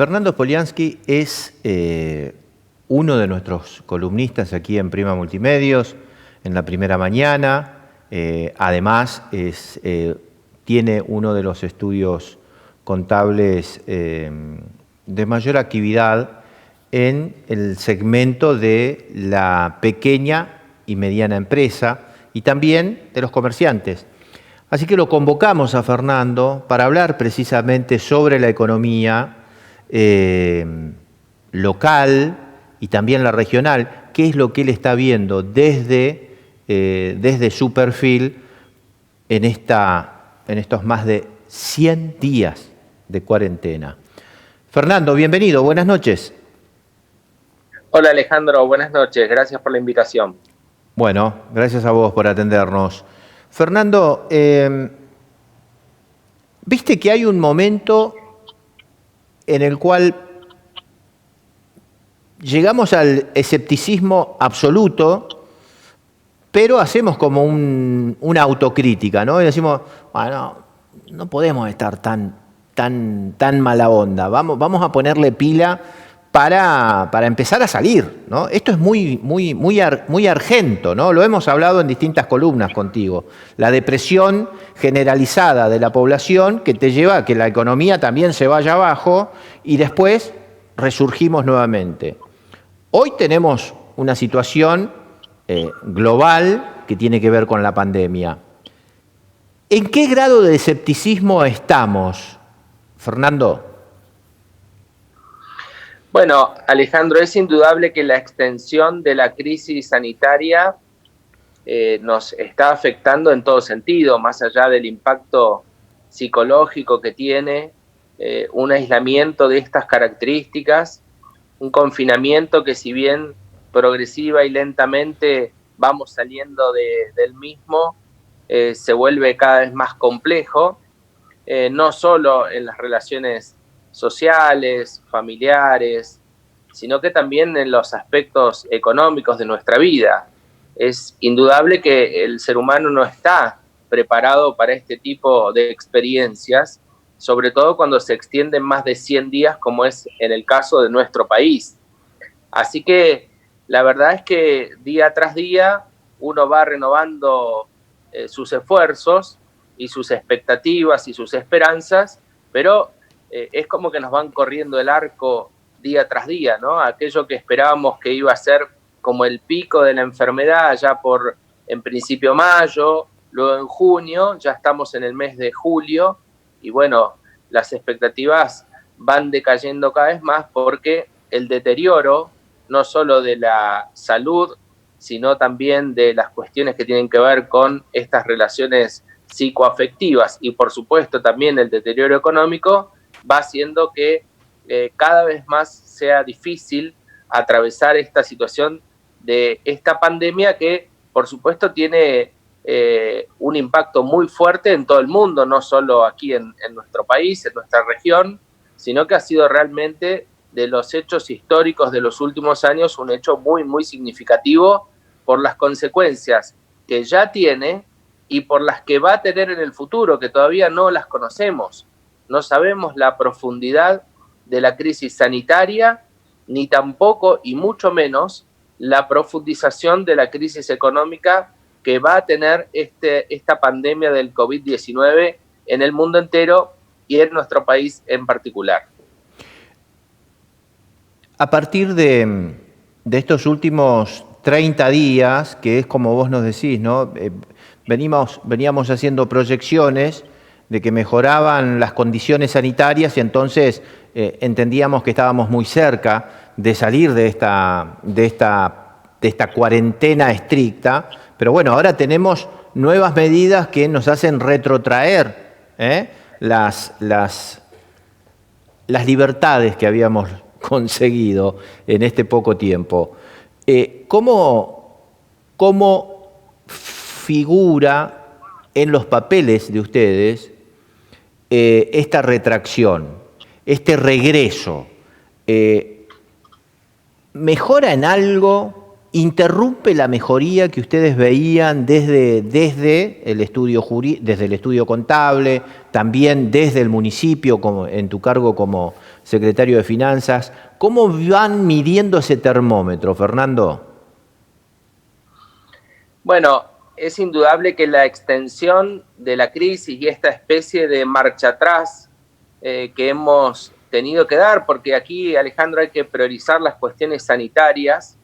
Fernando Polianski es uno de nuestros columnistas aquí en Prima Multimedios, en La Primera Mañana. Además, tiene uno de los estudios contables de mayor actividad en el segmento de la pequeña y mediana empresa y también de los comerciantes. Así que lo convocamos a Fernando para hablar precisamente sobre la economía local y también la regional, qué es lo que él está viendo desde su perfil en estos más de 100 días de cuarentena. Fernando, bienvenido, buenas noches. Hola Alejandro, buenas noches, gracias por la invitación. Bueno, gracias a vos por atendernos. Fernando, viste que hay un momento en el cual llegamos al escepticismo absoluto, pero hacemos como una autocrítica, ¿no? Y decimos, bueno, no podemos estar tan mala onda, vamos a ponerle pila para empezar a salir, ¿no? Esto es muy argento, ¿no? Lo hemos hablado en distintas columnas contigo. La depresión generalizada de la población que te lleva a que la economía también se vaya abajo y después resurgimos nuevamente. Hoy tenemos una situación global que tiene que ver con la pandemia. ¿En qué grado de escepticismo estamos, Fernando? Bueno, Alejandro, es indudable que la extensión de la crisis sanitaria nos está afectando en todo sentido, más allá del impacto psicológico que tiene un aislamiento de estas características, un confinamiento que si bien progresiva y lentamente vamos saliendo del mismo, se vuelve cada vez más complejo, no solo en las relaciones sociales, familiares, sino que también en los aspectos económicos de nuestra vida. Es indudable que el ser humano no está preparado para este tipo de experiencias, sobre todo cuando se extienden más de 100 días, como es en el caso de nuestro país. Así que la verdad es que día tras día uno va renovando sus esfuerzos y sus expectativas y sus esperanzas, pero es como que nos van corriendo el arco día tras día, ¿no? Aquello que esperábamos que iba a ser como el pico de la enfermedad ya por, en principio, mayo, luego en junio, ya estamos en el mes de julio, y bueno, las expectativas van decayendo cada vez más porque el deterioro, no solo de la salud, sino también de las cuestiones que tienen que ver con estas relaciones psicoafectivas y, por supuesto, también el deterioro económico, va haciendo que cada vez más sea difícil atravesar esta situación de esta pandemia que, por supuesto, tiene un impacto muy fuerte en todo el mundo, no solo aquí en nuestro país, en nuestra región, sino que ha sido realmente de los hechos históricos de los últimos años un hecho muy significativo por las consecuencias que ya tiene y por las que va a tener en el futuro, que todavía no las conocemos. No sabemos la profundidad de la crisis sanitaria, ni tampoco, y mucho menos, la profundización de la crisis económica que va a tener esta pandemia del COVID-19 en el mundo entero y en nuestro país en particular. A partir de estos últimos 30 días, que es como vos nos decís, ¿no? Veníamos haciendo proyecciones de que mejoraban las condiciones sanitarias y entonces entendíamos que estábamos muy cerca de salir de esta cuarentena estricta, pero bueno, ahora tenemos nuevas medidas que nos hacen retrotraer las libertades que habíamos conseguido en este poco tiempo. ¿Cómo figura en los papeles de ustedes esta retracción, este regreso? ¿Mejora en algo? ¿Interrumpe la mejoría que ustedes veían desde el estudio contable, también desde el municipio, en tu cargo como secretario de Finanzas. ¿Cómo van midiendo ese termómetro, Fernando? Bueno, es indudable que la extensión de la crisis y esta especie de marcha atrás que hemos tenido que dar, porque aquí, Alejandro, hay que priorizar las cuestiones sanitarias,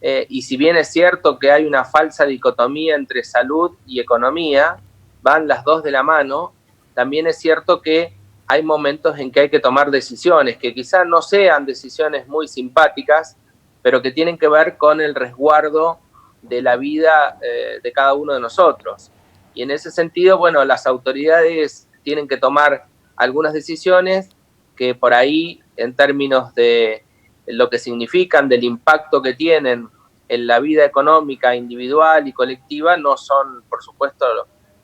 y si bien es cierto que hay una falsa dicotomía entre salud y economía, van las dos de la mano, también es cierto que hay momentos en que hay que tomar decisiones, que quizás no sean decisiones muy simpáticas, pero que tienen que ver con el resguardo de la vida de cada uno de nosotros. Y en ese sentido, bueno, las autoridades tienen que tomar algunas decisiones que por ahí, en términos de lo que significan, del impacto que tienen en la vida económica individual y colectiva, no son, por supuesto,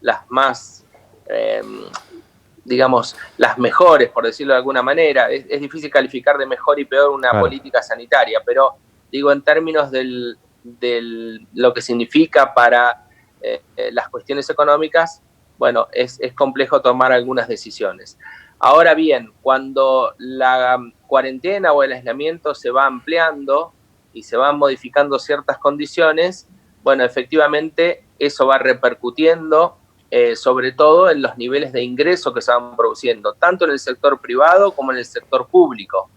las más, digamos, las mejores, por decirlo de alguna manera. Es difícil calificar de mejor y peor una política sanitaria, pero digo, en términos de lo que significa para las cuestiones económicas, bueno, es complejo tomar algunas decisiones. Ahora bien, cuando la cuarentena o el aislamiento se va ampliando y se van modificando ciertas condiciones, bueno, efectivamente eso va repercutiendo sobre todo en los niveles de ingreso que se van produciendo, tanto en el sector privado como en el sector público.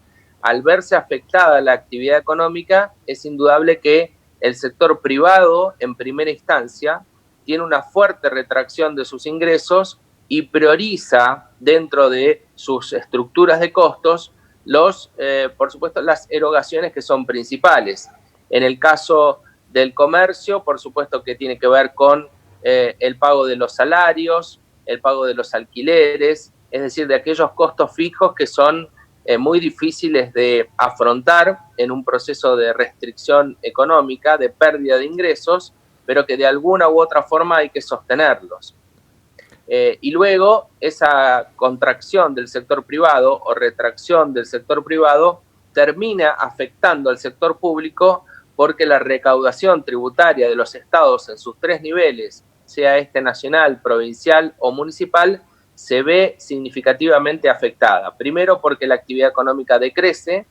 Al verse afectada la actividad económica, es indudable que el sector privado, en primera instancia, tiene una fuerte retracción de sus ingresos y prioriza dentro de sus estructuras de costos por supuesto, las erogaciones que son principales. En el caso del comercio, por supuesto que tiene que ver con el pago de los salarios, el pago de los alquileres, es decir, de aquellos costos fijos que son muy difíciles de afrontar en un proceso de restricción económica, de pérdida de ingresos, pero que de alguna u otra forma hay que sostenerlos. Y luego esa contracción del sector privado o retracción del sector privado termina afectando al sector público porque la recaudación tributaria de los estados en sus tres niveles, sea este nacional, provincial o municipal, se ve significativamente afectada. Primero porque la actividad económica decrece,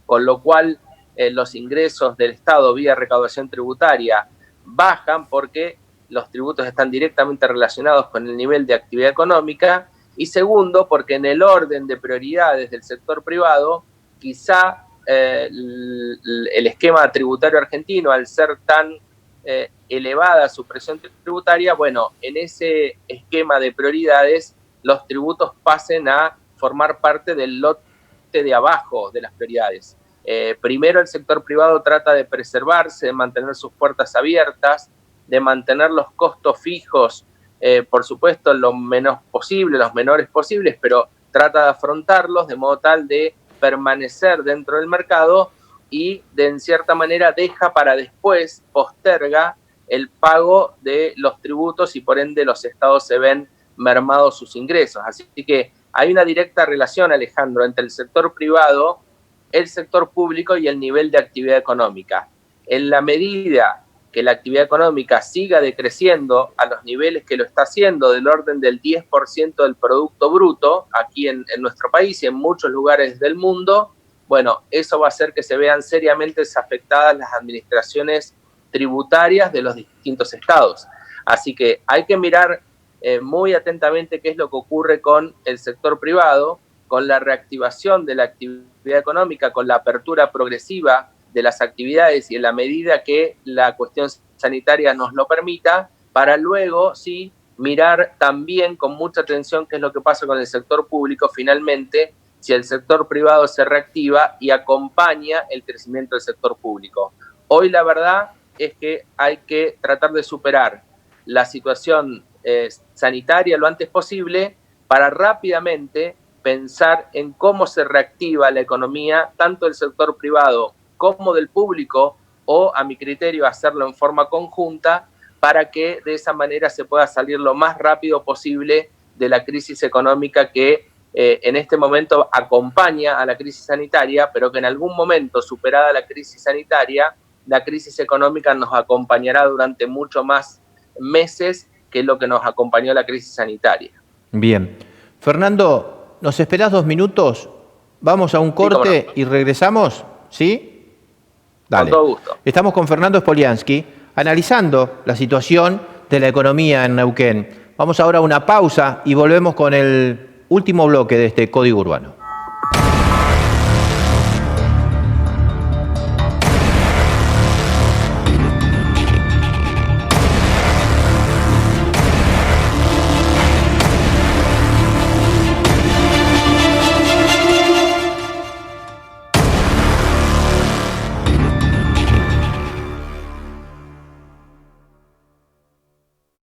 con lo cual los ingresos del Estado vía recaudación tributaria bajan porque los tributos están directamente relacionados con el nivel de actividad económica, y segundo, porque en el orden de prioridades del sector privado, quizá el esquema tributario argentino, al ser tan elevada su presión tributaria, bueno, en ese esquema de prioridades, los tributos pasen a formar parte del lote de abajo de las prioridades. Primero el sector privado trata de preservarse, de mantener sus puertas abiertas, de mantener los costos fijos, por supuesto, lo menos posible, los menores posibles, pero trata de afrontarlos de modo tal de permanecer dentro del mercado y de en cierta manera deja para después, posterga el pago de los tributos y por ende los estados se ven mermados sus ingresos. Así que hay una directa relación, Alejandro, entre el sector privado, el sector público y el nivel de actividad económica. En la medida que la actividad económica siga decreciendo a los niveles que lo está haciendo, del orden del 10% del Producto Bruto, aquí en nuestro país y en muchos lugares del mundo, bueno, eso va a hacer que se vean seriamente afectadas las administraciones tributarias de los distintos estados. Así que hay que mirar muy atentamente qué es lo que ocurre con el sector privado, con la reactivación de la actividad económica, con la apertura progresiva de las actividades y en la medida que la cuestión sanitaria nos lo permita, para luego sí mirar también con mucha atención qué es lo que pasa con el sector público finalmente, si el sector privado se reactiva y acompaña el crecimiento del sector público. Hoy la verdad es que hay que tratar de superar la situación sanitaria lo antes posible para rápidamente pensar en cómo se reactiva la economía, tanto del sector privado como del público, o a mi criterio hacerlo en forma conjunta para que de esa manera se pueda salir lo más rápido posible de la crisis económica que en este momento acompaña a la crisis sanitaria, pero que en algún momento, superada la crisis sanitaria, la crisis económica nos acompañará durante mucho más meses que lo que nos acompañó la crisis sanitaria. Bien. Fernando, ¿nos esperás 2 minutos? Vamos a un corte y regresamos, ¿sí? Dale. Con todo gusto. Estamos con Fernando Spoliansky analizando la situación de la economía en Neuquén. Vamos ahora a una pausa y volvemos con el último bloque de este Código Urbano.